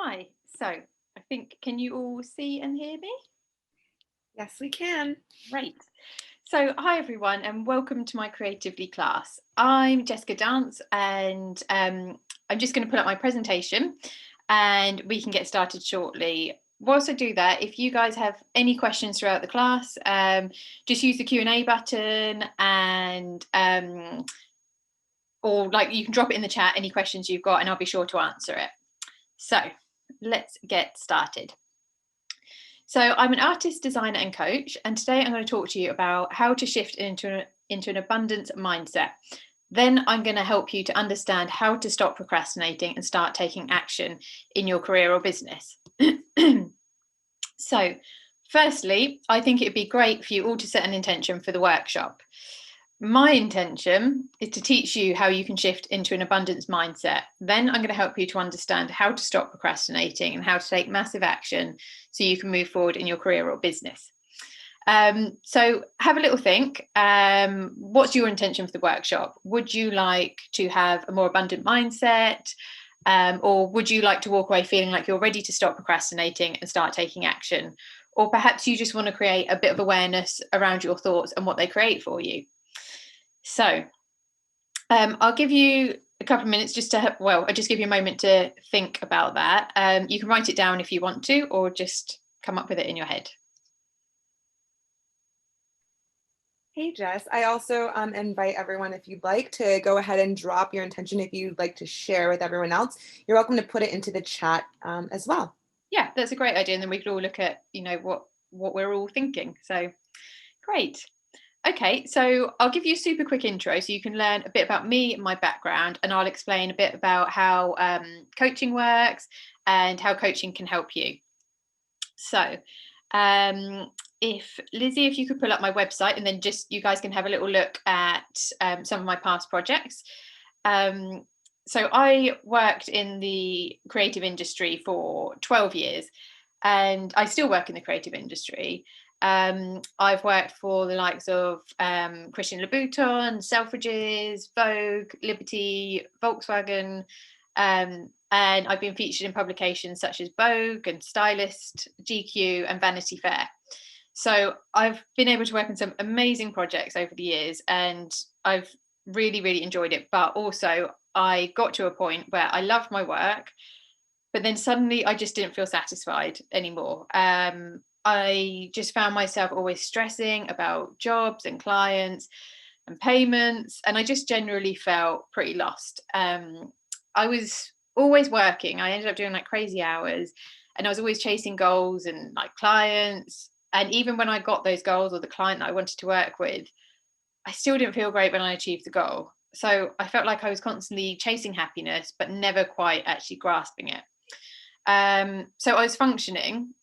Hi, so I think, can you all see and hear me? Yes, we can. Great. So, hi everyone, and welcome to my Creatively class. I'm Jessica Dance, and I'm just going to put up my presentation and we can get started shortly. Whilst I do that, if you guys have any questions throughout the class, just use the Q&A button and or like you can drop it in the chat, any questions you've got, and I'll be sure to answer it. So, let's get started. So I'm an artist, designer, and coach, and today I'm going to talk to you about how to shift into an abundance mindset. Then I'm going to help you to understand how to stop procrastinating and start taking action in your career or business. So, firstly, I think it'd be great for you all to set an intention for the workshop. My intention is to teach you how you can shift into an abundance mindset. Then I'm going to help you to understand how to stop procrastinating and how to take massive action so you can move forward in your career or business. So have a little think. What's your intention for the workshop? Would you like to have a more abundant mindset? Or would you like to walk away feeling like you're ready to stop procrastinating and start taking action? Or perhaps you just want to create a bit of awareness around your thoughts and what they create for you. So I'll give you a couple of minutes just to, I'll just give you a moment to think about that. You can write it down if you want to, or just come up with it in your head. Hey, Jess. I also invite everyone, if you'd like to go ahead and drop your intention, if you'd like to share with everyone else, you're welcome to put it into the chat as well. Yeah, that's a great idea. And then we could all look at, what we're all thinking. So great. Okay, so I'll give you a super quick intro so you can learn a bit about me and my background, and I'll explain a bit about how coaching works and how coaching can help you. So, if Lizzie, if you could pull up my website, and then just you guys can have a little look at some of my past projects. So I worked in the creative industry for 12 years, and I still work in the creative industry. I've worked for the likes of Christian Louboutin, Selfridges, Vogue, Liberty, Volkswagen, and I've been featured in publications such as Vogue and Stylist, GQ, and Vanity Fair. So I've been able to work on some amazing projects over the years, and I've really, really enjoyed it. But also, I got to a point where I loved my work, but then suddenly I just didn't feel satisfied anymore. I just found myself always stressing about jobs and clients and payments, and I just generally felt pretty lost. I was always working. I ended up doing like crazy hours, and I was always chasing goals and like clients. And even when I got those goals or the client that I wanted to work with, I still didn't feel great when I achieved the goal. So I felt like I was constantly chasing happiness, but never quite actually grasping it. So I was functioning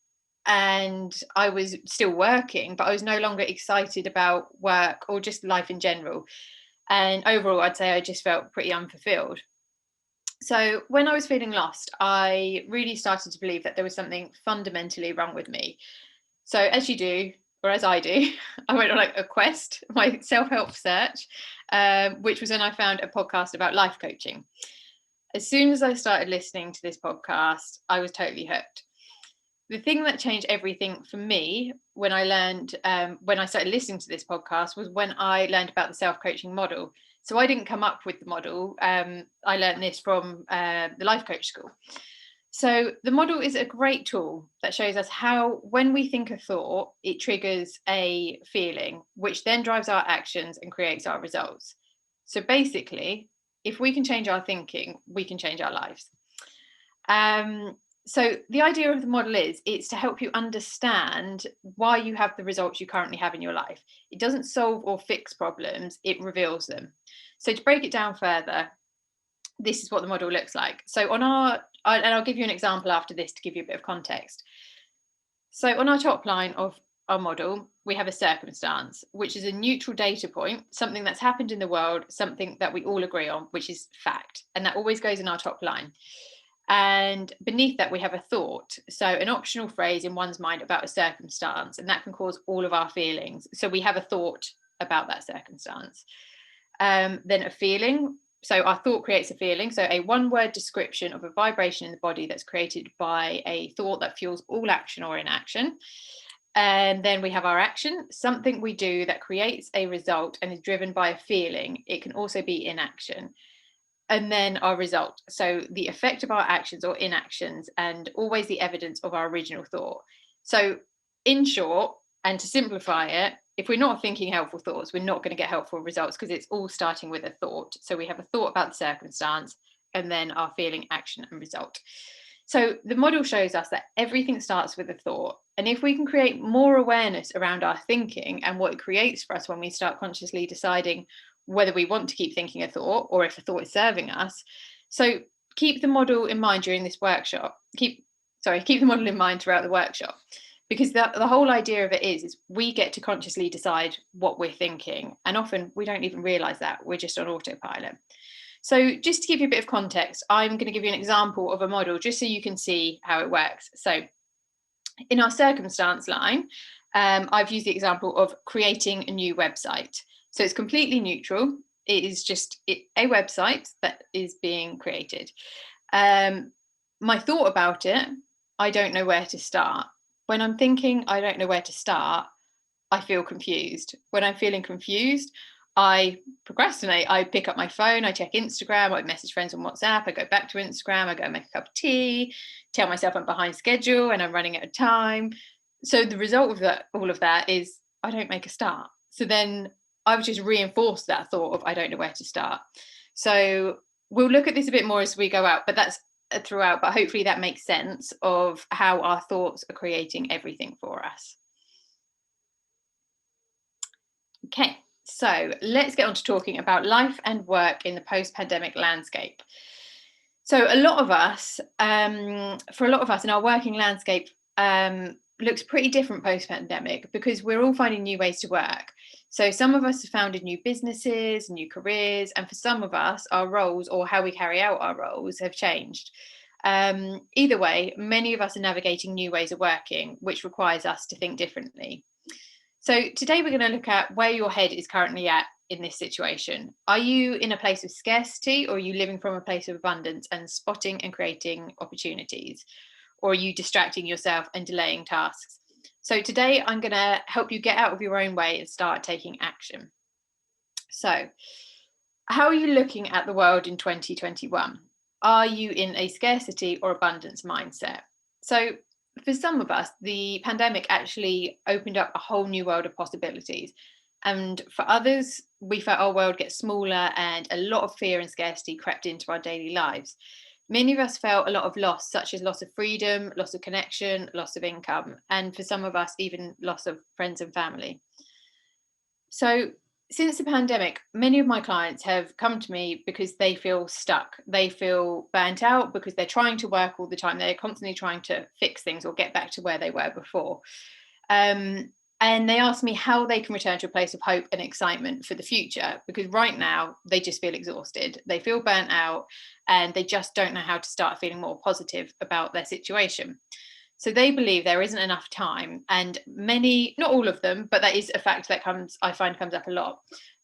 and I was still working, but I was no longer excited about work or just life in general. And overall, I'd say I just felt pretty unfulfilled. So when I was feeling lost, I really started to believe that there was something fundamentally wrong with me. So as you do, or as I do, I went on like a quest, my self-help search, which was when I found a podcast about life coaching. As soon as I started listening to this podcast, I was totally hooked. The thing that changed everything for me when I learned, when I started listening to this podcast, was when I learned about the self-coaching model. So I didn't come up with the model. I learned this from the life coach school. So the model is a great tool that shows us how, when we think a thought, it triggers a feeling, which then drives our actions and creates our results. So basically, if we can change our thinking, we can change our lives. So the idea of the model is it's to help you understand why you have the results you currently have in your life. It doesn't solve or fix problems, it reveals them. So to break it down further, this is what the model looks like. So and I'll give you an example after this to give you a bit of context. So on our top line of our model, we have a circumstance, which is a neutral data point, something that's happened in the world, something that we all agree on, which is fact. And that always goes in our top line. And beneath that, we have a thought. So an optional phrase in one's mind about a circumstance, and that can cause all of our feelings. So we have a thought about that circumstance. Then a feeling, So our thought creates a feeling. So a one-word description of a vibration in the body that's created by a thought that fuels all action or inaction. And then we have our action, something we do that creates a result and is driven by a feeling. It can also be inaction. And then our result. So the effect of our actions or inactions, and always the evidence of our original thought. So, in short, and to simplify it, if we're not thinking helpful thoughts, we're not going to get helpful results, because it's all starting with a thought. So we have a thought about the circumstance, and then our feeling, action, and result. So the model shows us that everything starts with a thought. And if we can create more awareness around our thinking and what it creates for us when we start consciously deciding whether we want to keep thinking a thought or if a thought is serving us. So keep the model in mind during this workshop. Keep the model in mind throughout the workshop, because the whole idea of it is we get to consciously decide what we're thinking, and often we don't even realize that we're just on autopilot. So just to give you a bit of context, I'm going to give you an example of a model just so you can see how it works. So in our circumstance line, I've used the example of creating a new website. So it's completely neutral. It is just a website that is being created. My thought about it, I don't know where to start. When I'm thinking I don't know where to start, I feel confused. When I'm feeling confused, I procrastinate. I pick up my phone, I check Instagram, I message friends on WhatsApp, I go back to Instagram, I go make a cup of tea, tell myself I'm behind schedule and I'm running out of time. So the result of all of that is I don't make a start. So then I've just reinforced that thought of I don't know where to start. So we'll look at this a bit more as we go out, but that's throughout, but hopefully that makes sense of how our thoughts are creating everything for us. Okay, so let's get on to talking about life and work in the post-pandemic landscape. So a lot of us, for a lot of us in our working landscape, looks pretty different post-pandemic because we're all finding new ways to work. So some of us have founded new businesses, new careers, and for some of us, our roles or how we carry out our roles have changed. Either way, many of us are navigating new ways of working, which requires us to think differently. So today we're going to look at where your head is currently at in this situation. Are you in a place of scarcity, or are you living from a place of abundance and spotting and creating opportunities? Or are you distracting yourself and delaying tasks? So today I'm going to help you get out of your own way and start taking action. So how are you looking at the world in 2021? Are you in a scarcity or abundance mindset? So for some of us, the pandemic actually opened up a whole new world of possibilities. And for others, we felt our world get smaller and a lot of fear and scarcity crept into our daily lives. Many of us felt a lot of loss, such as loss of freedom, loss of connection, loss of income, and for some of us, even loss of friends and family. So, since the pandemic, many of my clients have come to me because they feel stuck. They feel burnt out because they're trying to work all the time. They're constantly trying to fix things or get back to where they were before. And they ask me how they can return to a place of hope and excitement for the future, because right now they just feel exhausted. They feel burnt out and they just don't know how to start feeling more positive about their situation. So they believe there isn't enough time, and many, not all of them, but that is a fact that I find comes up a lot.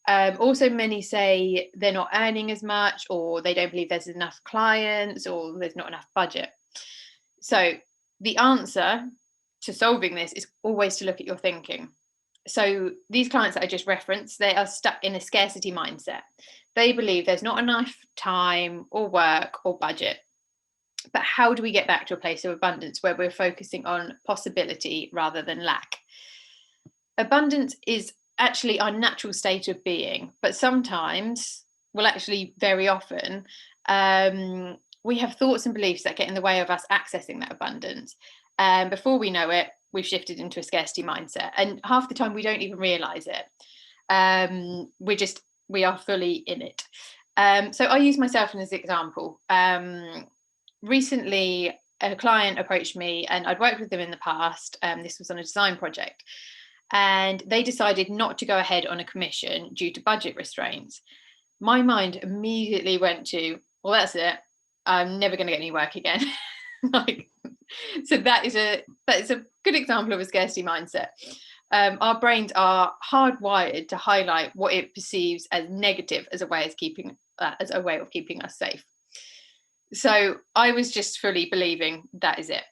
Also, many say they're not earning as much, or they don't believe there's enough clients, or there's not enough budget. So the answer to solving this is always to look at your thinking. So these clients that I just referenced, they are stuck in a scarcity mindset. They believe there's not enough time or work or budget. But how do we get back to a place of abundance where we're focusing on possibility rather than lack? Abundance is actually our natural state of being, but sometimes, well, actually, very often, we have thoughts and beliefs that get in the way of us accessing that abundance. And before we know it, we've shifted into a scarcity mindset. And half the time, we don't even realize it. We are fully in it. So I use myself as an example. Recently a client approached me, and I'd worked with them in the past. This was on a design project, and they decided not to go ahead on a commission due to budget restraints. My mind immediately went to, well, that's it, I'm never going to get any work again. Like, so that is a good example of a scarcity mindset. Our brains are hardwired to highlight what it perceives as negative as a way of keeping as a way of keeping us safe. So I was just fully believing that is it.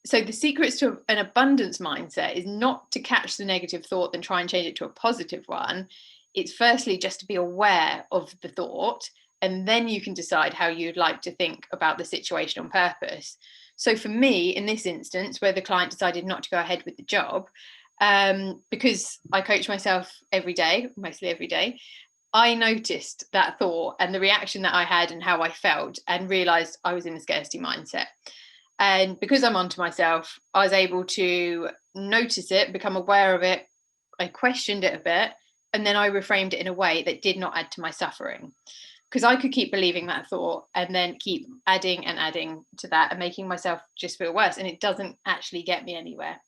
So the secrets to an abundance mindset is not to catch the negative thought and try and change it to a positive one. It's firstly just to be aware of the thought, and then you can decide how you'd like to think about the situation on purpose. So for me, in this instance, where the client decided not to go ahead with the job, because I coach myself every day, mostly every day, I noticed that thought and the reaction that I had and how I felt, and realized I was in a scarcity mindset. And because I'm onto myself, I was able to notice it, become aware of it. I questioned it a bit, and then I reframed it in a way that did not add to my suffering. Because I could keep believing that thought and then keep adding and adding to that and making myself just feel worse. And it doesn't actually get me anywhere.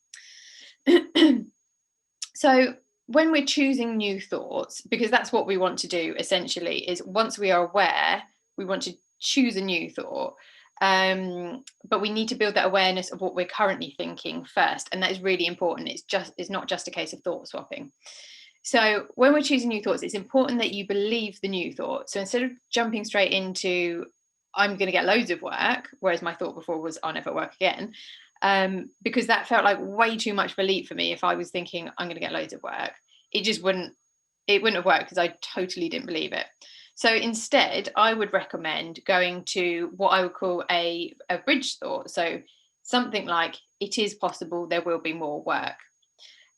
So when we're choosing new thoughts, because that's what we want to do essentially, is once we are aware, we want to choose a new thought. But we need to build that awareness of what we're currently thinking first, and that is really important. It's not just a case of thought swapping. So when we're choosing new thoughts, it's important that you believe the new thought. So instead of jumping straight into I'm going to get loads of work, whereas my thought before was I'll never work again, because that felt like way too much of a leap for me. If I was thinking I'm going to get loads of work, it wouldn't have worked because I totally didn't believe it. So instead, I would recommend going to what I would call a bridge thought. So something like, it is possible there will be more work.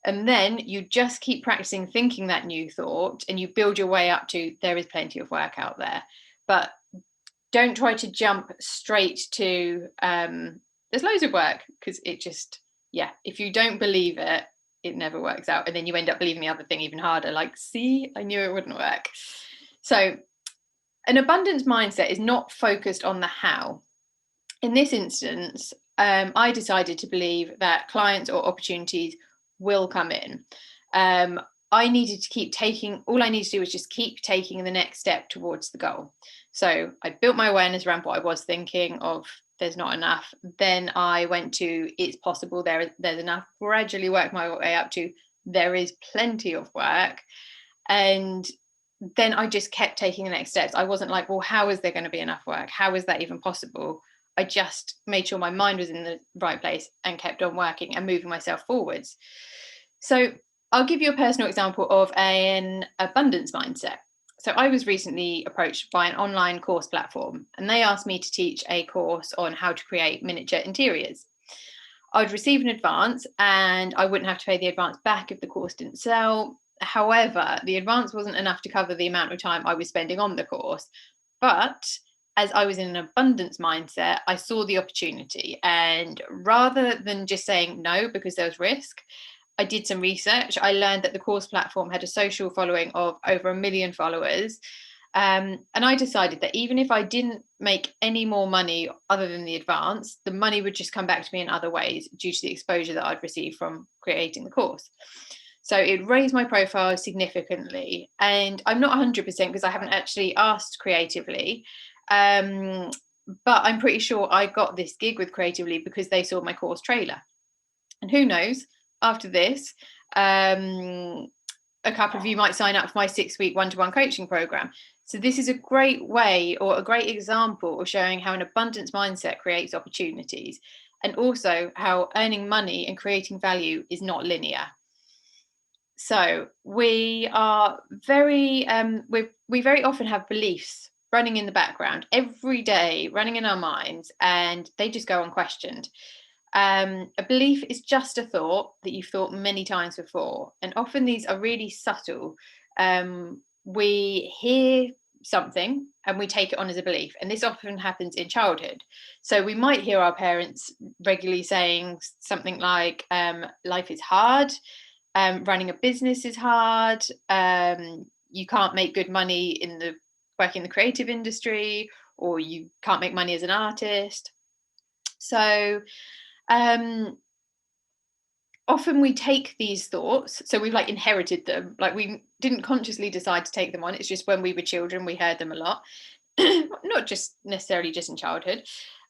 And then you just keep practicing thinking that new thought, and you build your way up to there is plenty of work out there. But don't try to jump straight to there's loads of work, because it just, yeah, if you don't believe it, it never works out. And then you end up believing the other thing even harder. Like, see, I knew it wouldn't work. So an abundance mindset is not focused on the how. In this instance, I decided to believe that clients or opportunities will come in. I needed to keep taking, all I needed to do was just keep taking the next step towards the goal. So I built my awareness around what I was thinking of, there's not enough. Then I went to, it's possible there's enough, gradually worked my way up to, there is plenty of work. And then I just kept taking the next steps. I wasn't like, well, how is there going to be enough work? How is that even possible? I just made sure my mind was in the right place and kept on working and moving myself forwards. So I'll give you a personal example of an abundance mindset. So I was recently approached by an online course platform, and they asked me to teach a course on how to create miniature interiors. I'd receive an advance, and I wouldn't have to pay the advance back if the course didn't sell. However, the advance wasn't enough to cover the amount of time I was spending on the course. But as I was in an abundance mindset, I saw the opportunity. And rather than just saying no because there was risk, I did some research. I learned that the course platform had a social following of over 1 million followers. And I decided that even if I didn't make any more money other than the advance, the money would just come back to me in other ways due to the exposure that I'd received from creating the course. So it raised my profile significantly. And I'm not 100% because I haven't actually asked creatively. But I'm pretty sure I got this gig with Creatively because they saw my course trailer. And who knows, after this, a couple of you might sign up for my 6-week one-to-one coaching program. So this is a great way, or a great example of showing how an abundance mindset creates opportunities, and also how earning money and creating value is not linear. So we are very, we very often have beliefs running in the background every day, running in our minds, and they just go unquestioned. A belief is just a thought that you've thought many times before, and often these are really subtle. We hear something and we take it on as a belief, and this often happens in childhood. So we might hear our parents regularly saying something like, life is hard, running a business is hard, you can't make good money in the working in the creative industry, or you can't make money as an artist. So often we take these thoughts, so we've like inherited them, like we didn't consciously decide to take them on. It's just when we were children we heard them a lot. Not just necessarily just in childhood,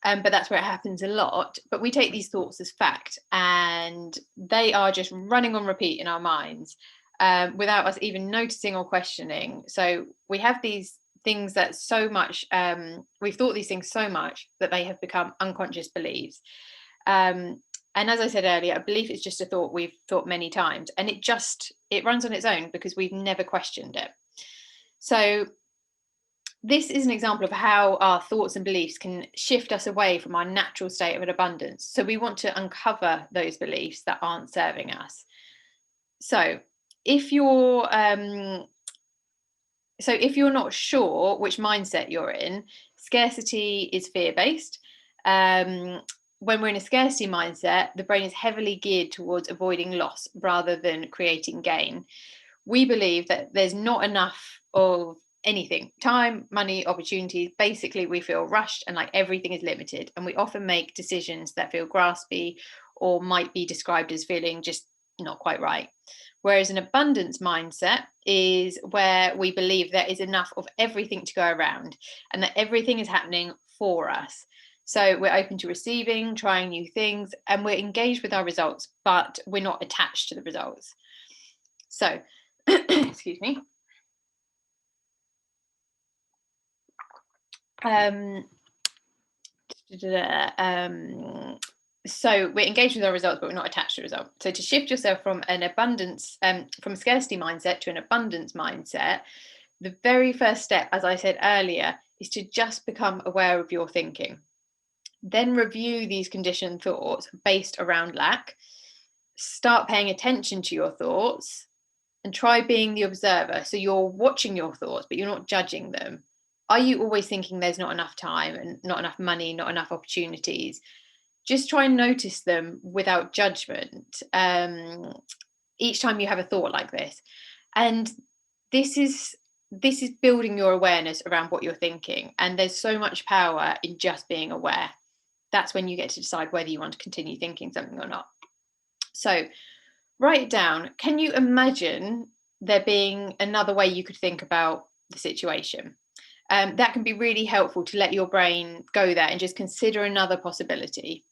but that's where it happens a lot. But we take these thoughts as fact, and they are just running on repeat in our minds. without us even noticing or questioning. So we have these things that so much, we've thought these things so much that they have become unconscious beliefs. And as I said earlier, a belief is just a thought we've thought many times, and it runs on its own because we've never questioned it. So this is an example of how our thoughts and beliefs can shift us away from our natural state of an abundance. So we want to uncover those beliefs that aren't serving us. So if you're not sure which mindset you're in, scarcity is fear-based. When we're in a scarcity mindset, the brain is heavily geared towards avoiding loss rather than creating gain. We believe that there's not enough of anything: time, money, opportunities. Basically, we feel rushed and like everything is limited. And we often make decisions that feel graspy or might be described as feeling just not quite right. Whereas an abundance mindset is where we believe there is enough of everything to go around and that everything is happening for us. So we're open to receiving, trying new things, and we're engaged with our results, but we're not attached to the results. So, excuse me. So we're engaged with our results, but we're not attached to the result. So to shift yourself from an abundance, from a scarcity mindset to an abundance mindset, the very first step, as I said earlier, is to just become aware of your thinking. Then review these conditioned thoughts based around lack. Start paying attention to your thoughts and try being the observer. So you're watching your thoughts, but you're not judging them. Are you always thinking there's not enough time and not enough money, not enough opportunities? Just try and notice them without judgment each time you have a thought like this. And this is building your awareness around what you're thinking. And there's so much power in just being aware. That's when you get to decide whether you want to continue thinking something or not. So write it down. Can you imagine there being another way you could think about the situation? That can be really helpful to let your brain go there and just consider another possibility.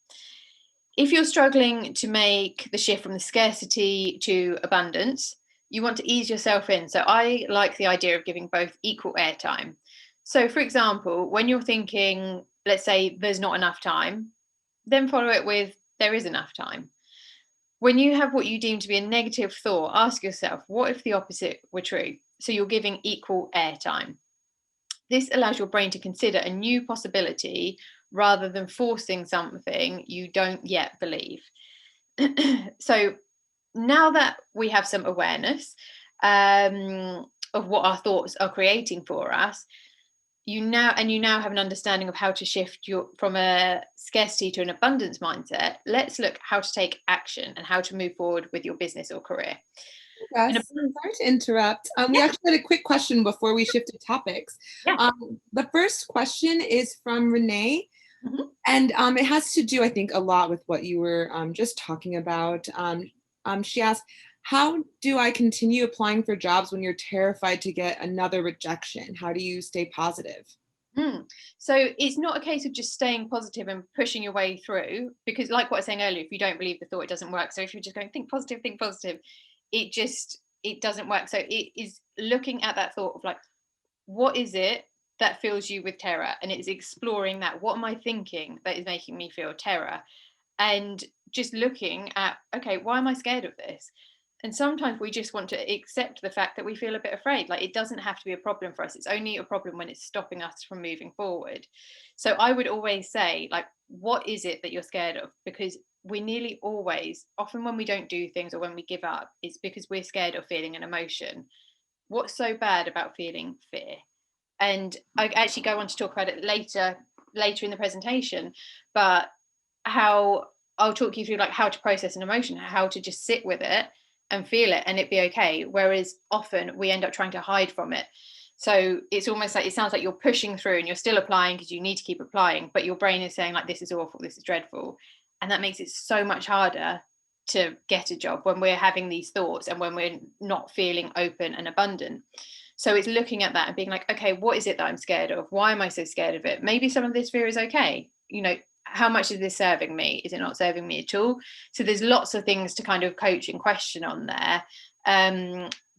If you're struggling to make the shift from the scarcity to abundance, you want to ease yourself in. So I like the idea of giving both equal airtime. So, for example, when you're thinking, let's say there's not enough time, then follow it with there is enough time. When you have what you deem to be a negative thought, ask yourself, what if the opposite were true? So you're giving equal airtime. This allows your brain to consider a new possibility rather than forcing something you don't yet believe. So now that we have some awareness of what our thoughts are creating for us, you now have an understanding of how to shift from a scarcity to an abundance mindset. Let's look how to take action and how to move forward with your business or career. Yes, sorry to interrupt. We actually had a quick question before we shifted topics. Yeah. The first question is from Renee, Mhm. and it has to do, I think, a lot with what you were just talking about. She asked, how do I continue applying for jobs when you're terrified to get another rejection? How do you stay positive? So it's not a case of just staying positive and pushing your way through, because like what I was saying earlier, if you don't believe the thought, it doesn't work. So if you're just going, think positive, it doesn't work. So it is looking at that thought of like, what is it that fills you with terror? And it's exploring that. What am I thinking that is making me feel terror? And just looking at, okay, why am I scared of this? And sometimes we just want to accept the fact that we feel a bit afraid. Like, it doesn't have to be a problem for us. It's only a problem when it's stopping us from moving forward. So I would always say, like, what is it that you're scared of? Because we nearly always, often when we don't do things or when we give up, it's because we're scared of feeling an emotion. What's so bad about feeling fear? And I actually go on to talk about it later in the presentation, but how I'll talk you through like how to process an emotion, how to just sit with it and feel it and it be okay. Whereas often we end up trying to hide from it. So it's almost like it sounds like you're pushing through and you're still applying because you need to keep applying, but your brain is saying like, this is awful, this is dreadful. And that makes it so much harder to get a job when we're having these thoughts and when we're not feeling open and abundant. So it's looking at that and being like, okay, what is it that I'm scared of? Why am I so scared of it? Maybe some of this fear is okay. You know, how much is this serving me? Is it not serving me at all? So there's lots of things to kind of coach and question on there.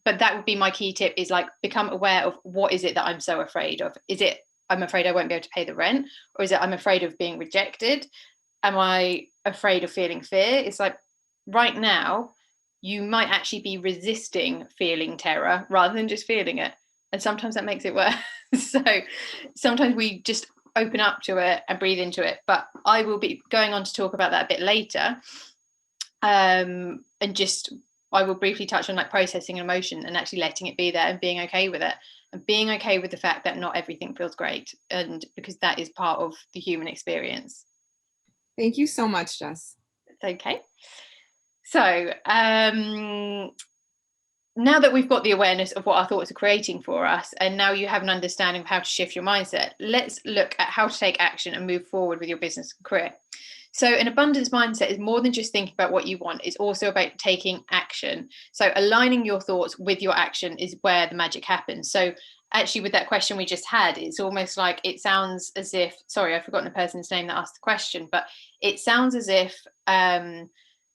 But that would be my key tip, is like become aware of what is it that I'm so afraid of. Is it I'm afraid I won't be able to pay the rent? Or is it I'm afraid of being rejected? Am I afraid of feeling fear? It's like right now, you might actually be resisting feeling terror rather than just feeling it. And sometimes that makes it worse. So sometimes we just open up to it and breathe into it. But I will be going on to talk about that a bit later. And just I will briefly touch on like processing an emotion and actually letting it be there and being okay with it, and being okay with the fact that not everything feels great, and because that is part of the human experience. Thank you so much, Jess. Okay. So now that we've got the awareness of what our thoughts are creating for us, and now you have an understanding of how to shift your mindset, let's look at how to take action and move forward with your business and career. So an abundance mindset is more than just thinking about what you want. It's also about taking action. So aligning your thoughts with your action is where the magic happens. So actually, with that question we just had, it's almost like, it sounds as if, sorry, I've forgotten the person's name that asked the question, but it sounds as if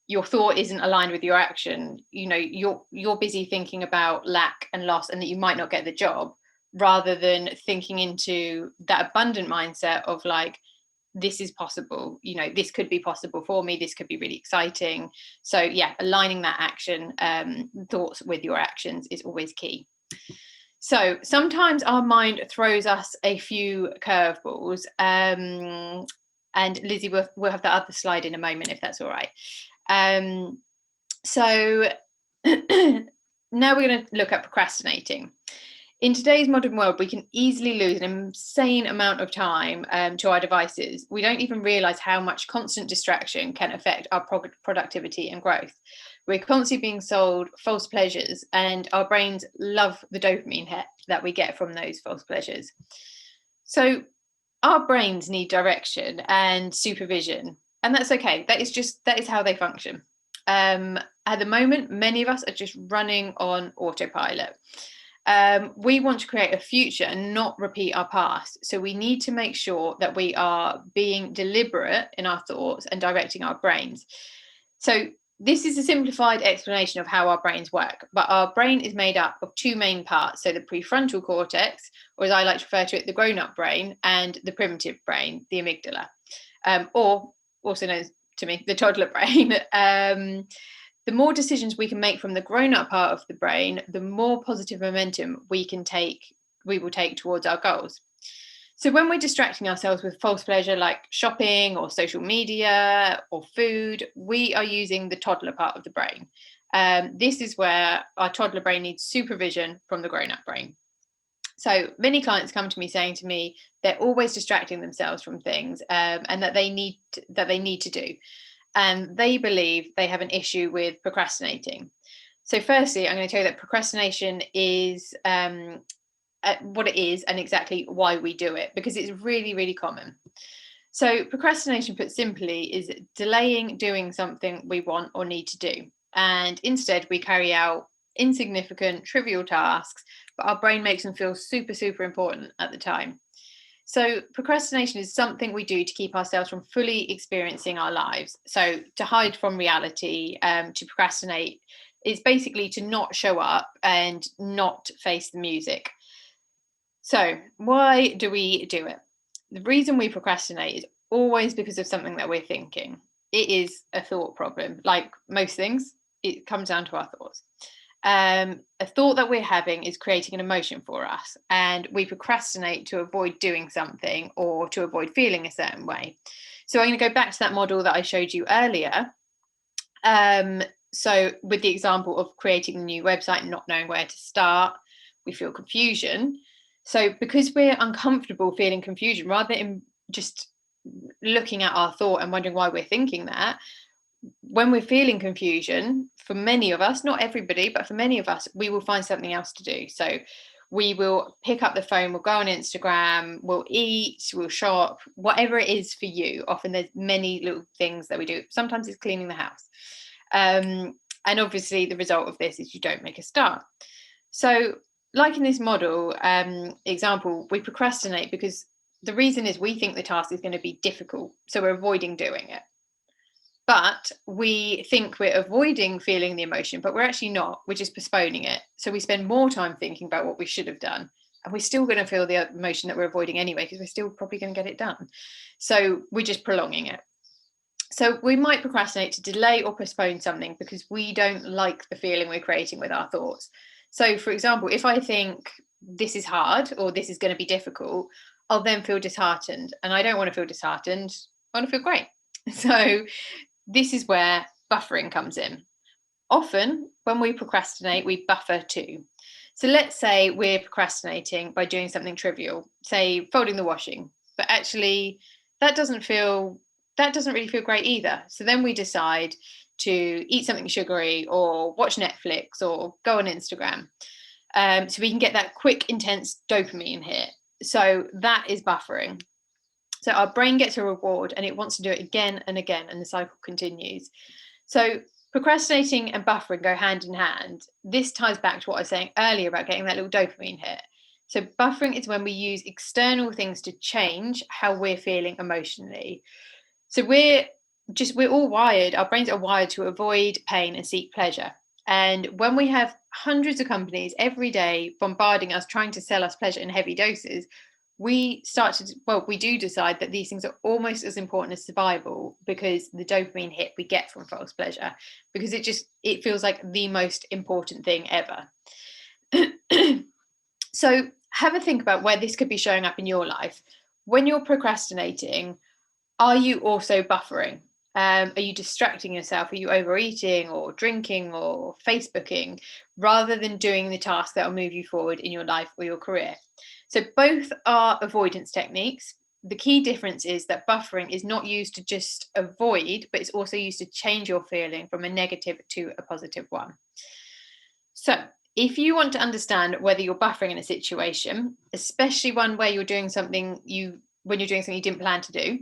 your thought isn't aligned with your action. You know, you're busy thinking about lack and loss and that you might not get the job, rather than thinking into that abundant mindset of like, this is possible, you know, this could be possible for me, this could be really exciting. So yeah, aligning that action thoughts with your actions is always key. So sometimes our mind throws us a few curveballs, and Lizzie we'll have the other slide in a moment, if that's all right. So now we're going to look at procrastinating. In today's modern world, we can easily lose an insane amount of time to our devices. We don't even realize how much constant distraction can affect our productivity and growth. We're constantly being sold false pleasures, and our brains love the dopamine hit that we get from those false pleasures. So our brains need direction and supervision, and that's okay. That is how they function. At the moment, many of us are just running on autopilot. We want to create a future and not repeat our past. So we need to make sure that we are being deliberate in our thoughts and directing our brains. So this is a simplified explanation of how our brains work, but our brain is made up of two main parts. So the prefrontal cortex, or as I like to refer to it, the grown-up brain, and the primitive brain, the amygdala, or also known to me, the toddler brain. The more decisions we can make from the grown-up part of the brain, the more positive momentum we will take towards our goals. So when we're distracting ourselves with false pleasure like shopping or social media or food, we are using the toddler part of the brain. This is where our toddler brain needs supervision from the grown-up brain. So many clients come to me saying to me they're always distracting themselves from things, and that they need to do. And they believe they have an issue with procrastinating. So firstly, I'm going to tell you that procrastination is what it is and exactly why we do it, because it's really, really common. So procrastination, put simply, is delaying doing something we want or need to do. And instead we carry out insignificant, trivial tasks, but our brain makes them feel super, super important at the time. So procrastination is something we do to keep ourselves from fully experiencing our lives. So to hide from reality, to procrastinate is basically to not show up and not face the music. So why do we do it? The reason we procrastinate is always because of something that we're thinking. It is a thought problem. Like most things, it comes down to our thoughts. A thought that we're having is creating an emotion for us, and we procrastinate to avoid doing something or to avoid feeling a certain way. So I'm going to go back to that model that I showed you earlier. So with the example of creating a new website and not knowing where to start, we feel confusion. So because we're uncomfortable feeling confusion, rather than just looking at our thought and wondering why we're thinking that, when we're feeling confusion, for many of us, not everybody, but for many of us, we will find something else to do. So we will pick up the phone, we'll go on Instagram, we'll eat, we'll shop, whatever it is for you. Often there's many little things that we do. Sometimes it's cleaning the house. And obviously the result of this is you don't make a start. So like in this model example, we procrastinate because The reason is we think the task is going to be difficult, so we're avoiding doing it. But we think we're avoiding feeling the emotion, but we're actually not. We're just postponing it. So we spend more time thinking about what we should have done. And we're still going to feel the emotion that we're avoiding anyway, because we're still probably going to get it done. So we're just prolonging it. So we might procrastinate to delay or postpone something because we don't like the feeling we're creating with our thoughts. So, for example, if I think this is hard or this is going to be difficult, I'll then feel disheartened. And I don't want to feel disheartened. I want to feel great. So this is where buffering comes in. Often, when we procrastinate, we buffer too. So let's say we're procrastinating by doing something trivial, say folding the washing, but actually that doesn't really feel great either. So then we decide to eat something sugary or watch Netflix or go on Instagram. So we can get that quick, intense dopamine hit. So that is buffering. So our brain gets a reward and it wants to do it again and again, and the cycle continues. So procrastinating and buffering go hand in hand. This ties back to what I was saying earlier about getting that little dopamine hit. So buffering is when we use external things to change how we're feeling emotionally. So we're all wired, our brains are wired to avoid pain and seek pleasure. And when we have hundreds of companies every day bombarding us, trying to sell us pleasure in heavy doses, we do decide that these things are almost as important as survival, because the dopamine hit we get from false pleasure, because it feels like the most important thing ever. So have a think about where this could be showing up in your life. When you're procrastinating, are you also buffering? Are you distracting yourself? Are you overeating or drinking or Facebooking rather than doing the task that will move you forward in your life or your career? So both are avoidance techniques. The key difference is that buffering is not used to just avoid, but it's also used to change your feeling from a negative to a positive one. So if you want to understand whether you're buffering in a situation, especially one where you're doing something you didn't plan to do,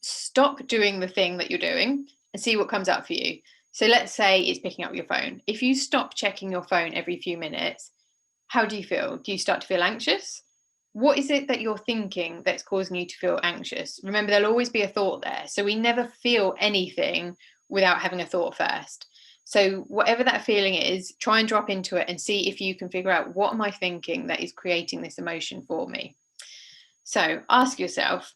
stop doing the thing that you're doing and see what comes up for you. So let's say it's picking up your phone. If you stop checking your phone every few minutes, how do you feel? Do you start to feel anxious? What is it that you're thinking that's causing you to feel anxious? Remember, there'll always be a thought there. So we never feel anything without having a thought first. So whatever that feeling is, try and drop into it and see if you can figure out, what am I thinking that is creating this emotion for me? So ask yourself,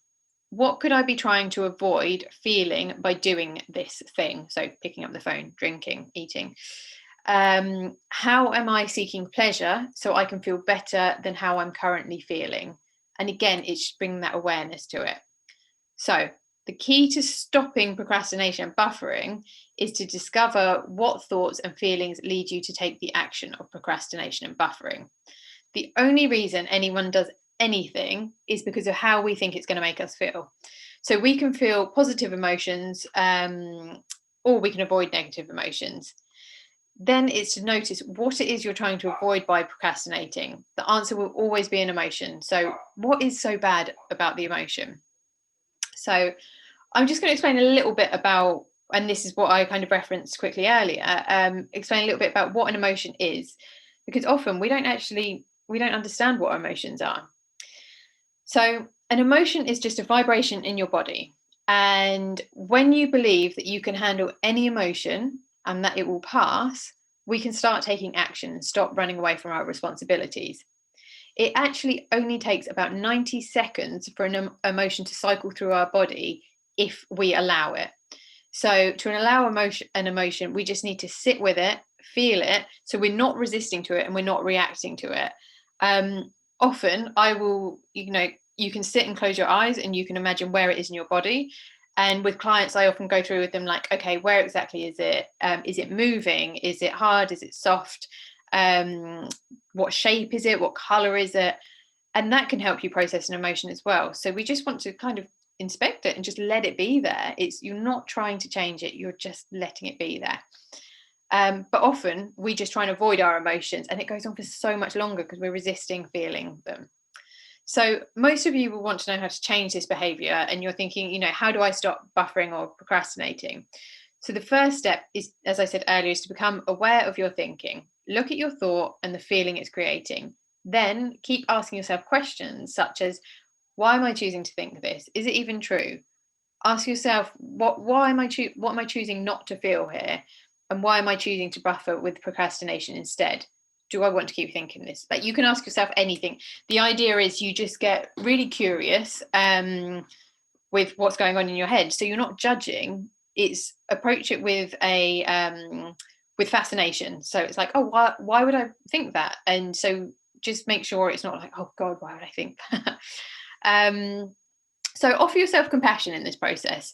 what could I be trying to avoid feeling by doing this thing? So picking up the phone, drinking, eating. How am I seeking pleasure so I can feel better than how I'm currently feeling? And again, it's bringing that awareness to it. So the key to stopping procrastination and buffering is to discover what thoughts and feelings lead you to take the action of procrastination and buffering. The only reason anyone does anything is because of how we think it's going to make us feel. So we can feel positive emotions, or we can avoid negative emotions. Then it's to notice what it is you're trying to avoid by procrastinating. The answer will always be an emotion. So what is so bad about the emotion? So I'm just going to explain a little bit about, and this is what I kind of referenced quickly earlier, explain a little bit about what an emotion is, because often we don't understand what our emotions are. So an emotion is just a vibration in your body. And when you believe that you can handle any emotion and that it will pass, we can start taking action and stop running away from our responsibilities. It actually only takes about 90 seconds for an emotion to cycle through our body if we allow it. So to allow an emotion, we just need to sit with it, feel it. So we're not resisting to it and we're not reacting to it. Often I will, you can sit and close your eyes and you can imagine where it is in your body. And with clients, I often go through with them like, okay, where exactly is it? Is it moving? Is it hard? Is it soft? What shape is it? What color is it? And that can help you process an emotion as well. So we just want to kind of inspect it and just let it be there. You're not trying to change it, you're just letting it be there. But often we just try and avoid our emotions, and it goes on for so much longer because we're resisting feeling them. So most of you will want to know how to change this behavior, and you're thinking, how do I stop buffering or procrastinating? So the first step is, as I said earlier, is to become aware of your thinking. Look at your thought and the feeling it's creating. Then keep asking yourself questions such as, Why am I choosing to think this? Is it even true? Ask yourself, what am I choosing not to feel here? And why am I choosing to buffer with procrastination instead? Do I want to keep thinking this? Like, you can ask yourself anything. The idea is you just get really curious with what's going on in your head. So you're not judging. It's approach it with a with fascination. So it's like, oh, why would I think that? And so just make sure it's not like, oh God, why would I think that? So offer yourself compassion in this process.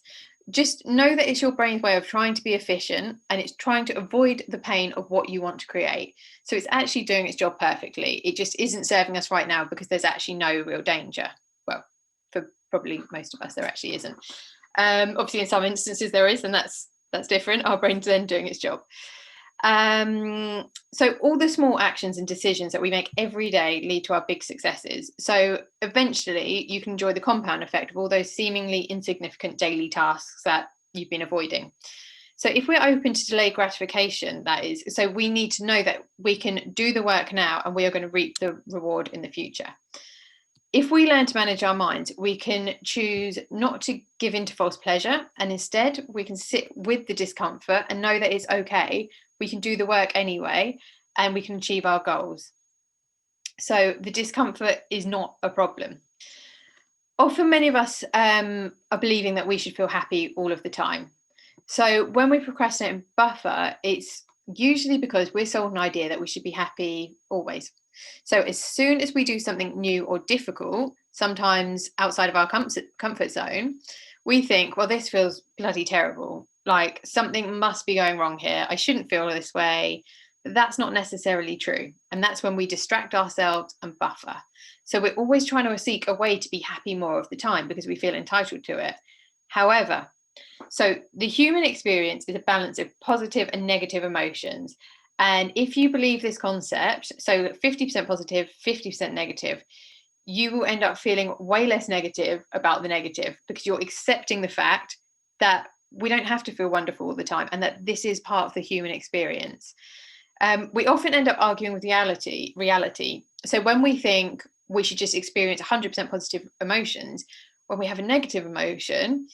Just know that it's your brain's way of trying to be efficient, and it's trying to avoid the pain of what you want to create. So it's actually doing its job perfectly. It just isn't serving us right now because there's actually no real danger. Well, for probably most of us, there actually isn't. Obviously, in some instances there is, and that's different. Our brain's then doing its job. So all the small actions and decisions that we make every day lead to our big successes. So eventually you can enjoy the compound effect of all those seemingly insignificant daily tasks that you've been avoiding. So if we're open to delayed gratification, that is, so we need to know that we can do the work now and we are going to reap the reward in the future. If we learn to manage our minds, we can choose not to give in to false pleasure, and instead we can sit with the discomfort and know that it's okay. We can do the work anyway, and we can achieve our goals. So the discomfort is not a problem. Often many of us are believing that we should feel happy all of the time. So when we procrastinate and buffer, it's usually because we're sold an idea that we should be happy always. So as soon as we do something new or difficult, sometimes outside of our comfort zone, we think, well, this feels bloody terrible. Like, something must be going wrong here. I shouldn't feel this way. But that's not necessarily true. And that's when we distract ourselves and buffer. So we're always trying to seek a way to be happy more of the time because we feel entitled to it. However, so the human experience is a balance of positive and negative emotions. And if you believe this concept, so 50% positive, 50% negative, you will end up feeling way less negative about the negative because you're accepting the fact that we don't have to feel wonderful all the time and that this is part of the human experience. We often end up arguing with reality. So when we think we should just experience 100% positive emotions, when we have a negative emotion,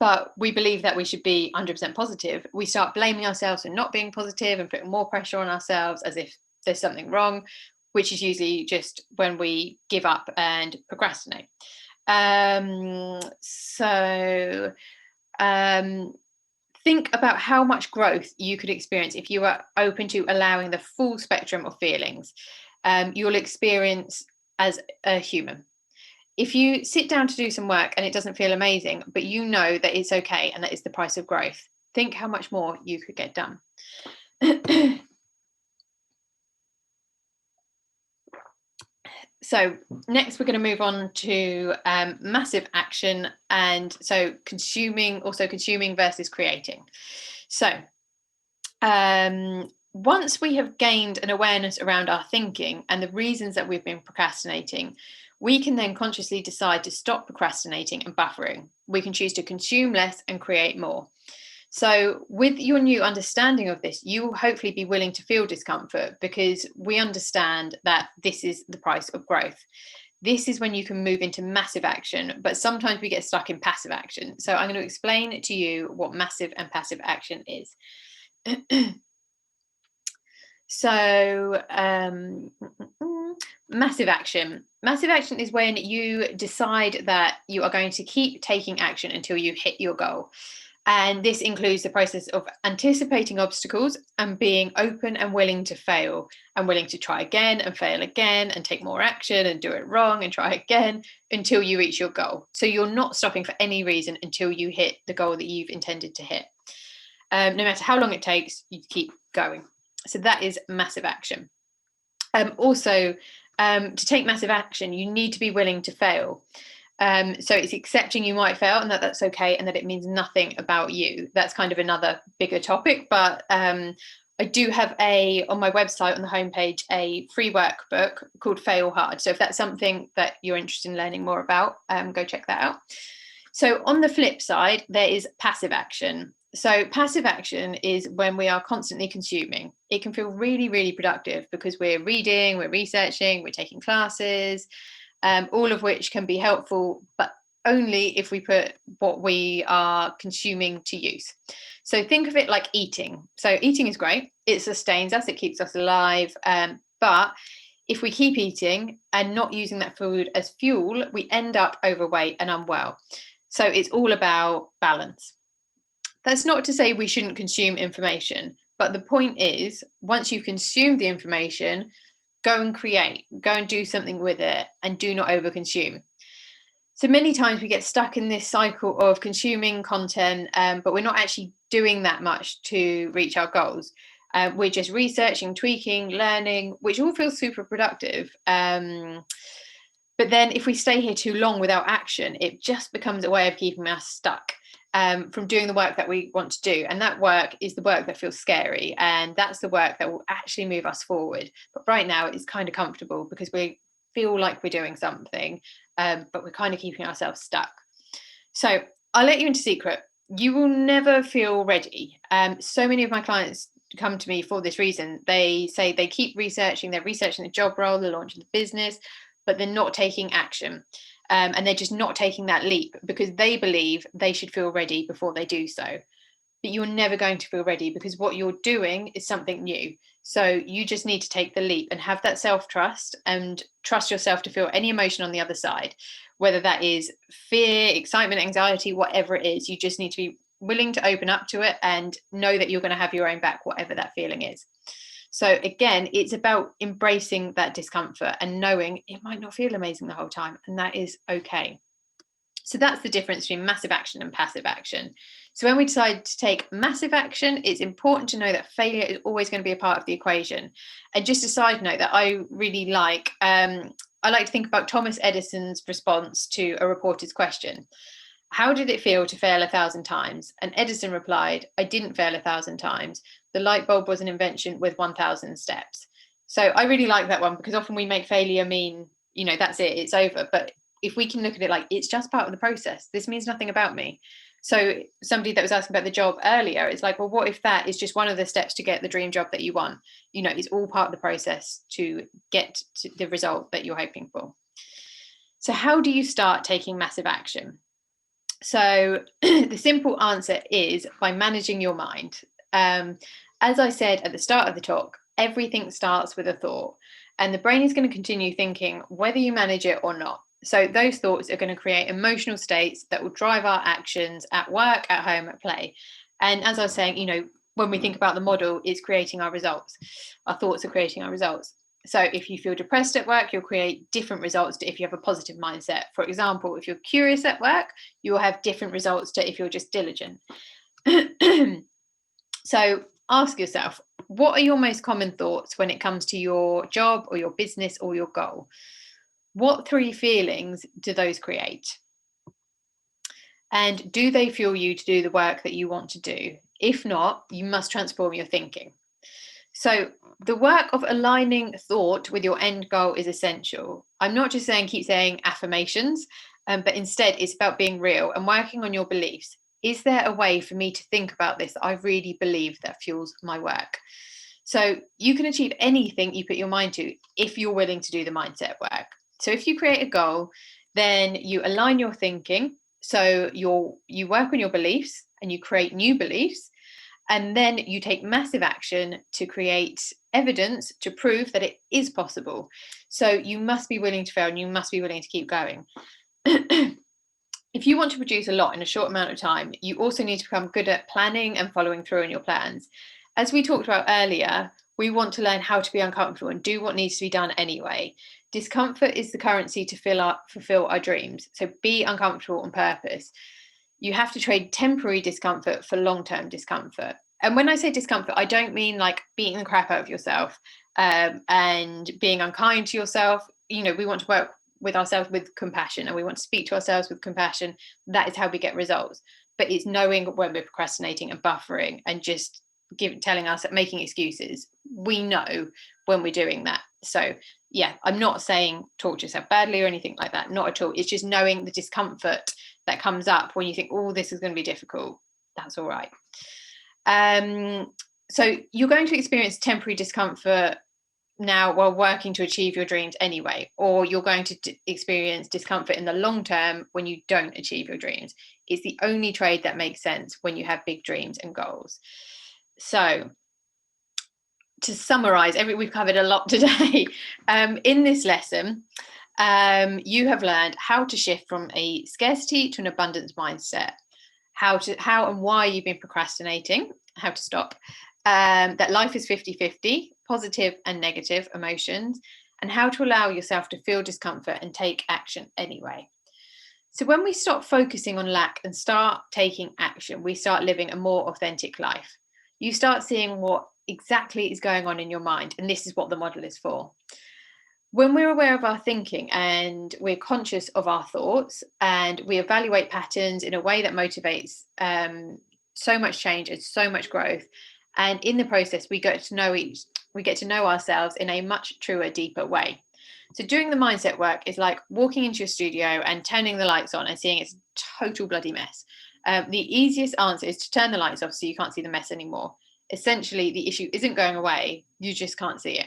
but we believe that we should be 100% positive, we start blaming ourselves for not being positive and putting more pressure on ourselves as if there's something wrong, which is usually just when we give up and procrastinate. So think about how much growth you could experience if you are open to allowing the full spectrum of feelings you'll experience as a human. If you sit down to do some work and it doesn't feel amazing, but you know that it's okay and that it's the price of growth, think how much more you could get done. So next we're going to move on to massive action, and so consuming versus creating. So once we have gained an awareness around our thinking and the reasons that we've been procrastinating, we can then consciously decide to stop procrastinating and buffering. We can choose to consume less and create more. So with your new understanding of this, you will hopefully be willing to feel discomfort because we understand that this is the price of growth. This is when you can move into massive action, but sometimes we get stuck in passive action. So I'm going to explain to you what massive and passive action is. So massive action. Massive action is when you decide that you are going to keep taking action until you hit your goal. And this includes the process of anticipating obstacles and being open and willing to fail and willing to try again and fail again and take more action and do it wrong and try again until you reach your goal. So you're not stopping for any reason until you hit the goal that you've intended to hit. No matter how long it takes, you keep going. So that is massive action. Also, to take massive action, you need to be willing to fail. So it's accepting you might fail and that that's okay and that it means nothing about you. That's kind of another bigger topic, but I do have on my website on the homepage a free workbook called Fail Hard. So if that's something that you're interested in learning more about, go check that out. So on the flip side, there is passive action. So passive action is when we are constantly consuming. It can feel really, really productive because we're reading, we're researching, we're taking classes, all of which can be helpful, but only if we put what we are consuming to use. So think of it like eating. So eating is great. It sustains us, it keeps us alive. But if we keep eating and not using that food as fuel, we end up overweight and unwell. So it's all about balance. That's not to say we shouldn't consume information, but the point is, once you've consumed the information, go and create, go and do something with it, and do not overconsume. So many times we get stuck in this cycle of consuming content, but we're not actually doing that much to reach our goals. We're just researching, tweaking, learning, which all feels super productive. But then if we stay here too long without action, it just becomes a way of keeping us stuck from doing the work that we want to do. And that work is the work that feels scary. And that's the work that will actually move us forward. But right now it's kind of comfortable because we feel like we're doing something, but we're kind of keeping ourselves stuck. So I'll let you into a secret. You will never feel ready. So many of my clients come to me for this reason. They say they keep researching, they're researching the job role, they're launching the business, but they're not taking action. And they're just not taking that leap because they believe they should feel ready before they do so. But you're never going to feel ready because what you're doing is something new. So you just need to take the leap and have that self-trust and trust yourself to feel any emotion on the other side, whether that is fear, excitement, anxiety, whatever it is. You just need to be willing to open up to it and know that you're going to have your own back, whatever that feeling is. So again, it's about embracing that discomfort and knowing it might not feel amazing the whole time, and that is okay. So that's the difference between massive action and passive action. So when we decide to take massive action, it's important to know that failure is always going to be a part of the equation. And just a side note that I really like, I like to think about Thomas Edison's response to a reporter's question. How did it feel to fail 1,000 times? And Edison replied, I didn't fail 1,000 times. The light bulb was an invention with 1,000 steps. So I really like that one because often we make failure mean, that's it, it's over. But if we can look at it like it's just part of the process, this means nothing about me. So somebody that was asking about the job earlier, it's like, well, what if that is just one of the steps to get the dream job that you want? It's all part of the process to get to the result that you're hoping for. So how do you start taking massive action? So the simple answer is by managing your mind. As I said at the start of the talk, everything starts with a thought, and the brain is going to continue thinking whether you manage it or not. So those thoughts are going to create emotional states that will drive our actions at work, at home, at play. And as I was saying, when we think about the model, it's creating our results. Our thoughts are creating our results. So if you feel depressed at work, you'll create different results to if you have a positive mindset. For example, if you're curious at work, you will have different results to if you're just diligent. So ask yourself, what are your most common thoughts when it comes to your job or your business or your goal? What 3 feelings do those create? And do they fuel you to do the work that you want to do? If not, you must transform your thinking. So the work of aligning thought with your end goal is essential. I'm not just saying keep saying affirmations, but instead it's about being real and working on your beliefs. Is there a way for me to think about this that I really believe that fuels my work? So you can achieve anything you put your mind to if you're willing to do the mindset work. So if you create a goal, then you align your thinking. So you work on your beliefs and you create new beliefs. And then you take massive action to create evidence to prove that it is possible. So you must be willing to fail and you must be willing to keep going. If you want to produce a lot in a short amount of time, you also need to become good at planning and following through on your plans. As we talked about earlier, we want to learn how to be uncomfortable and do what needs to be done anyway. Discomfort is the currency to fulfill our dreams. So be uncomfortable on purpose. You have to trade temporary discomfort for long-term discomfort. And when I say discomfort, I don't mean like beating the crap out of yourself and being unkind to yourself. We want to work with ourselves with compassion and we want to speak to ourselves with compassion. That is how we get results. But it's knowing when we're procrastinating and buffering and just telling us that making excuses. We know when we're doing that. So yeah, I'm not saying talk to yourself badly or anything like that. Not at all. It's just knowing the discomfort that comes up when you think, oh, this is going to be difficult. That's all right. So you're going to experience temporary discomfort now while working to achieve your dreams anyway, or you're going to experience discomfort in the long term when you don't achieve your dreams. It's the only trade that makes sense when you have big dreams and goals. So to summarize, we've covered a lot today. In this lesson, you have learned how to shift from a scarcity to an abundance mindset, how and why you've been procrastinating, how to stop, that life is 50-50, positive and negative emotions, and how to allow yourself to feel discomfort and take action anyway. So when we stop focusing on lack and start taking action, we start living a more authentic life. You start seeing what exactly is going on in your mind, and this is what the model is for. When we're aware of our thinking and we're conscious of our thoughts and we evaluate patterns in a way that motivates so much change and so much growth, and in the process we get to know ourselves in a much truer, deeper way. So doing the mindset work is like walking into your studio and turning the lights on and seeing it's total bloody mess. The easiest answer is to turn the lights off so you can't see the mess anymore. Essentially, the issue isn't going away, you just can't see it.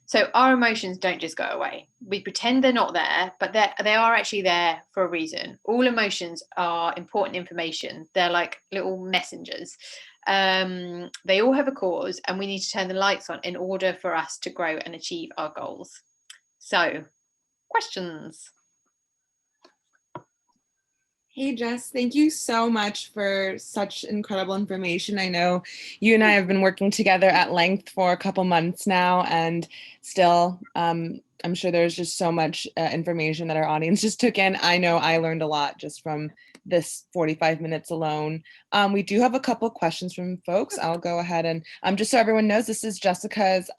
So our emotions don't just go away. We pretend they're not there, but they are actually there for a reason. All emotions are important information. They're like little messengers. They all have a cause, and we need to turn the lights on in order for us to grow and achieve our goals. So, questions? Hey, Jess, thank you so much for such incredible information. I know you and I have been working together at length for a couple months now, and still, I'm sure there's just so much information that our audience just took in. I know I learned a lot just from this 45 minutes alone. We do have a couple questions from folks. I'll go ahead and just so everyone knows, this is Jessica's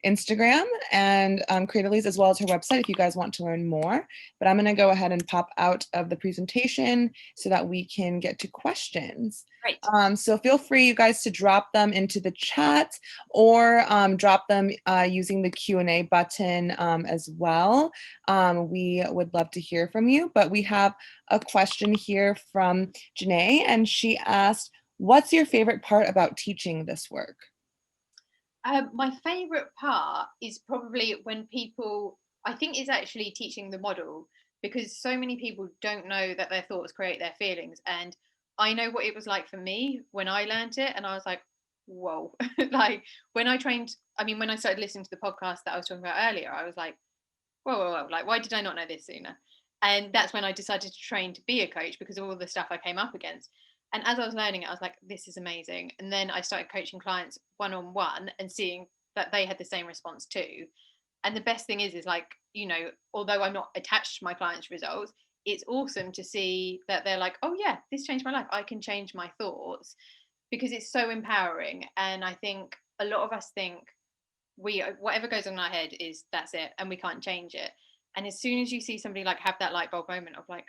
Instagram and Creatively's, as well as her website if you guys want to learn more. But I'm going to go ahead and pop out of the presentation so that we can get to questions. Great. So feel free, you guys, to drop them into the chat or drop them using the Q&A button as well. We would love to hear from you, but we have a question here from Janae, and she asked, what's your favorite part about teaching this work? My favorite part is probably when people, I think, is actually teaching the model, because so many people don't know that their thoughts create their feelings. And I know what it was like for me when I learned it, and I was like, whoa. Like when I trained, I mean, when I started listening to the podcast that I was talking about earlier, I was like, whoa, like, why did I not know this sooner? And that's when I decided to train to be a coach, because of all the stuff I came up against. And as I was learning it, I was like, this is amazing. And then I started coaching clients one-on-one and seeing that they had the same response too. And the best thing is like, although I'm not attached to my clients' results, it's awesome to see that they're like, oh yeah, this changed my life. I can change my thoughts, because it's so empowering. And I think a lot of us think whatever goes on in our head is that's it and we can't change it. And as soon as you see somebody like have that light bulb moment of like,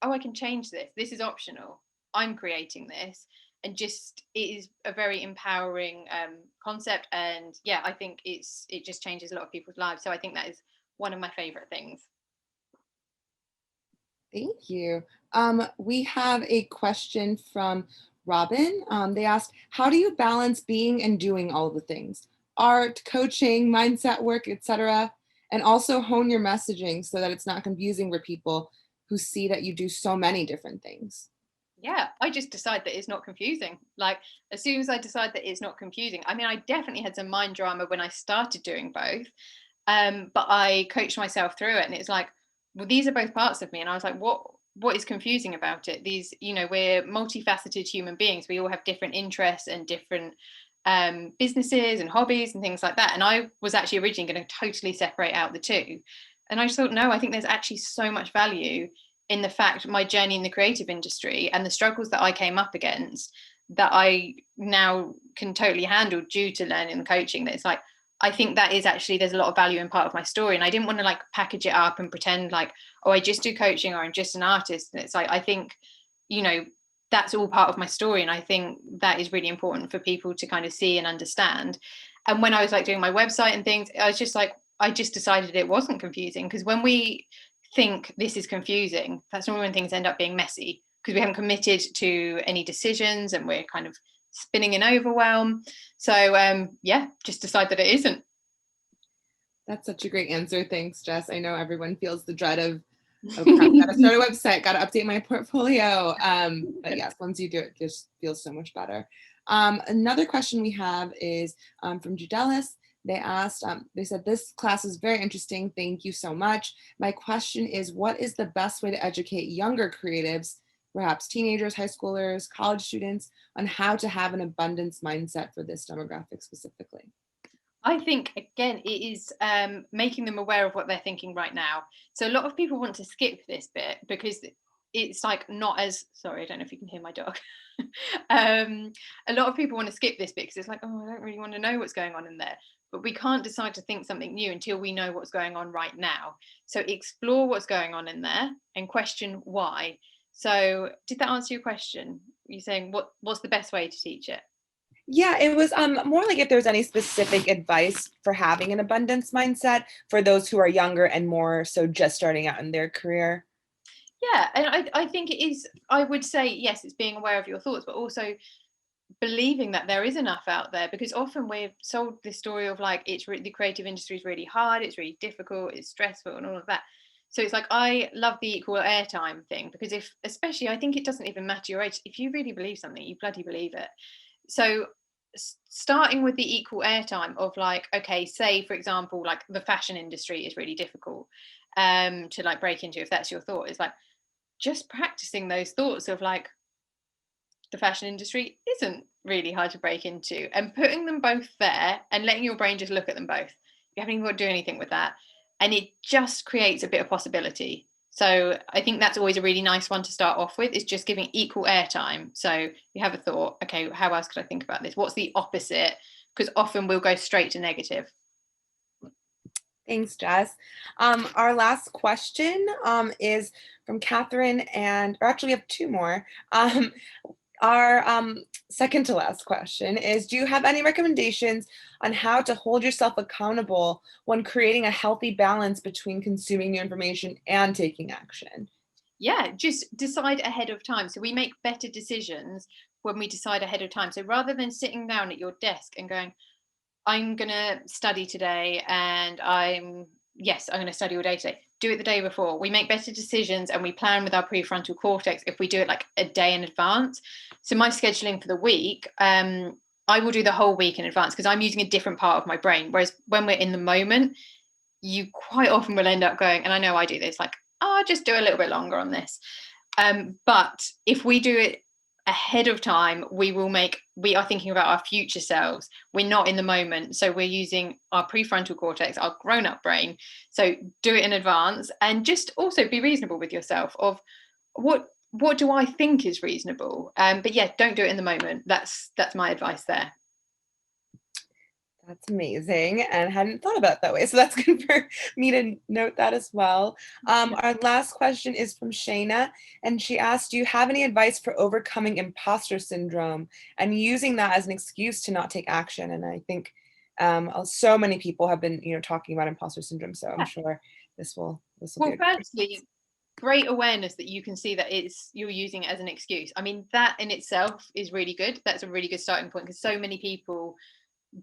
oh, I can change this is optional, I'm creating this, and just it is a very empowering concept. And yeah, I think it just changes a lot of people's lives. So I think that is one of my favorite things. Thank you. We have a question from Robin. They asked, how do you balance being and doing all the things? Art, coaching, mindset work, etc. And also hone your messaging so that it's not confusing for people who see that you do so many different things. Yeah, I just decide that it's not confusing. Like as soon as I decide that it's not confusing, I mean, I definitely had some mind drama when I started doing both. But I coached myself through it, and it's like, well, these are both parts of me. And I was like, what is confusing about it? These, we're multifaceted human beings. We all have different interests and different businesses and hobbies and things like that. And I was actually originally going to totally separate out the two. And I just thought, no, I think there's actually so much value in the fact my journey in the creative industry and the struggles that I came up against that I now can totally handle due to learning and coaching. That it's like, I think that is actually, there's a lot of value in part of my story. And I didn't want to like package it up and pretend like, oh, I just do coaching or I'm just an artist. And it's like, I think, that's all part of my story. And I think that is really important for people to kind of see and understand. And when I was like doing my website and things, I was just like, I just decided it wasn't confusing, because when we think this is confusing, that's normally when things end up being messy, because we haven't committed to any decisions and we're kind of spinning in overwhelm. So yeah, just decide that it isn't. That's such a great answer. Thanks, Jess. I know everyone feels the dread of, oh crap, gotta start a website, gotta update my portfolio. But yes, once you do it, it just feels so much better. Another question we have is from Judelis. They asked, they said, this class is very interesting. Thank you so much. My question is, what is the best way to educate younger creatives, perhaps teenagers, high schoolers, college students, on how to have an abundance mindset for this demographic specifically? I think, again, it is making them aware of what they're thinking right now. So a lot of people want to skip this bit because it's like not as, sorry, I don't know if you can hear my dog. A lot of people want to skip this bit because it's like, oh, I don't really want to know what's going on in there. But we can't decide to think something new until we know what's going on right now. So explore what's going on in there and question why. So did that answer your question? You're saying what's the best way to teach it? Yeah, it was more like if there's any specific advice for having an abundance mindset for those who are younger and more so just starting out in their career. Yeah, and I think it is, I would say, yes, it's being aware of your thoughts, but also believing that there is enough out there, because often we're sold this story of like the creative industry is really hard, it's really difficult, it's stressful and all of that. So it's like, I love the equal airtime thing, because if, especially, I think it doesn't even matter your age, if you really believe something, you bloody believe it. So starting with the equal airtime of like, okay, say for example, like the fashion industry is really difficult to like break into, if that's your thought, is like just practicing those thoughts of like, the fashion industry isn't really hard to break into, and putting them both there and letting your brain just look at them both. You haven't even got to do anything with that. And it just creates a bit of possibility. So I think that's always a really nice one to start off with, is just giving equal airtime. So you have a thought, okay, how else could I think about this? What's the opposite? Because often we'll go straight to negative. Thanks, Jess. Our last question is from Catherine, and or actually we have two more. Our second to last question is, do you have any recommendations on how to hold yourself accountable when creating a healthy balance between consuming new information and taking action? Yeah, just decide ahead of time. So we make better decisions when we decide ahead of time. So rather than sitting down at your desk and going, I'm going to study today and I'm going to study all day today. Do it the day before. We make better decisions and we plan with our prefrontal cortex if we do it like a day in advance. So my scheduling for the week, I will do the whole week in advance because I'm using a different part of my brain. Whereas when we're in the moment, you quite often will end up going, and I know I do this, like, oh, I'll just do a little bit longer on this. But if we do it ahead of time, we are thinking about our future selves. We're not in the moment. So we're using our prefrontal cortex, our grown-up brain. So do it in advance, and just also be reasonable with yourself of what do I think is reasonable. But yeah, don't do it in the moment. That's my advice there. That's amazing, and I hadn't thought about it that way. So that's good for me to note that as well. Our last question is from Shayna, and she asked, "Do you have any advice for overcoming imposter syndrome and using that as an excuse to not take action?" And I think so many people have been, talking about imposter syndrome. So I'm Yeah. sure this will be Well, a good firstly, great awareness that you can see that you're using it as an excuse. I mean, that in itself is really good. That's a really good starting point, because so many people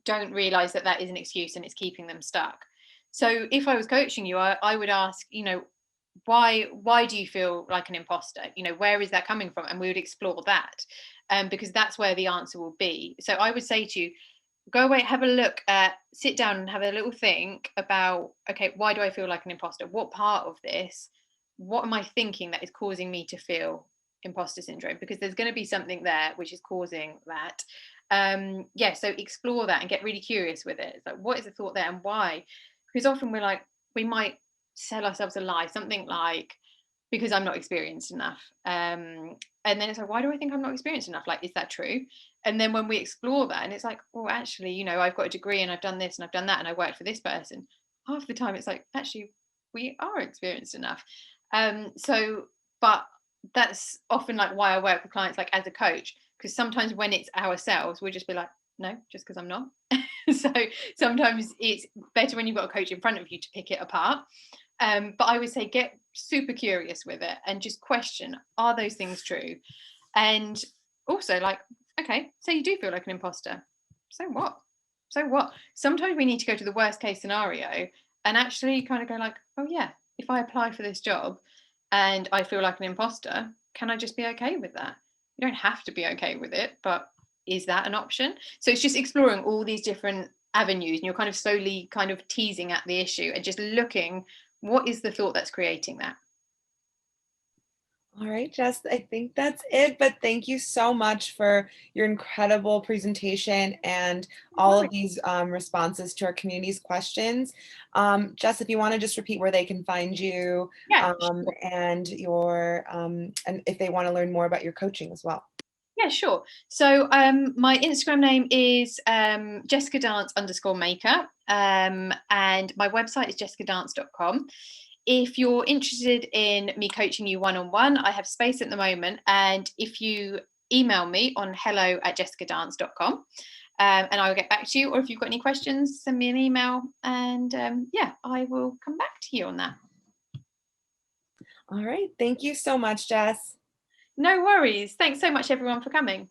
don't realize that that is an excuse and it's keeping them stuck. So if I was coaching you, I would ask, why do you feel like an imposter? Where is that coming from? And we would explore that, because that's where the answer will be. So I would say to you, go away, have a look at, sit down and have a little think about, okay, why do I feel like an imposter? What part of this, what am I thinking that is causing me to feel imposter syndrome? Because there's going to be something there which is causing that. So explore that and get really curious with it. It's like, what is the thought there and why? Because often we might sell ourselves a lie, something like, because I'm not experienced enough. And then it's like, why do I think I'm not experienced enough? Like, is that true? And then when we explore that, and it's like, well, actually, I've got a degree and I've done this and I've done that and I worked for this person. Half the time, it's like, actually, we are experienced enough. So, but that's often like why I work with clients, like as a coach, because sometimes when it's ourselves, we'll just be like, no, just because I'm not. So sometimes it's better when you've got a coach in front of you to pick it apart. But I would say get super curious with it and just question, are those things true? And also, like, okay, so you do feel like an imposter. So what? So what? Sometimes we need to go to the worst case scenario and actually kind of go like, oh yeah, if I apply for this job and I feel like an imposter, can I just be okay with that? You don't have to be okay with it, but is that an option? So it's just exploring all these different avenues, and you're kind of slowly kind of teasing at the issue and just looking, what is the thought that's creating that? All right, Jess, I think that's it. But thank you so much for your incredible presentation and all of these responses to our community's questions. Jess, if you want to just repeat where they can find you Yeah, and your and if they want to learn more about your coaching as well. yeah, sure. So my Instagram name is Jessica Dance underscore maker. And my website is jessicadance.com. If you're interested in me coaching you one-on-one, I have space at the moment. And if you email me on hello@jessicadance.com, and I will get back to you. Or if you've got any questions, send me an email. And yeah, I will come back to you on that. All right. Thank you so much, Jess. No worries. Thanks so much, everyone, for coming.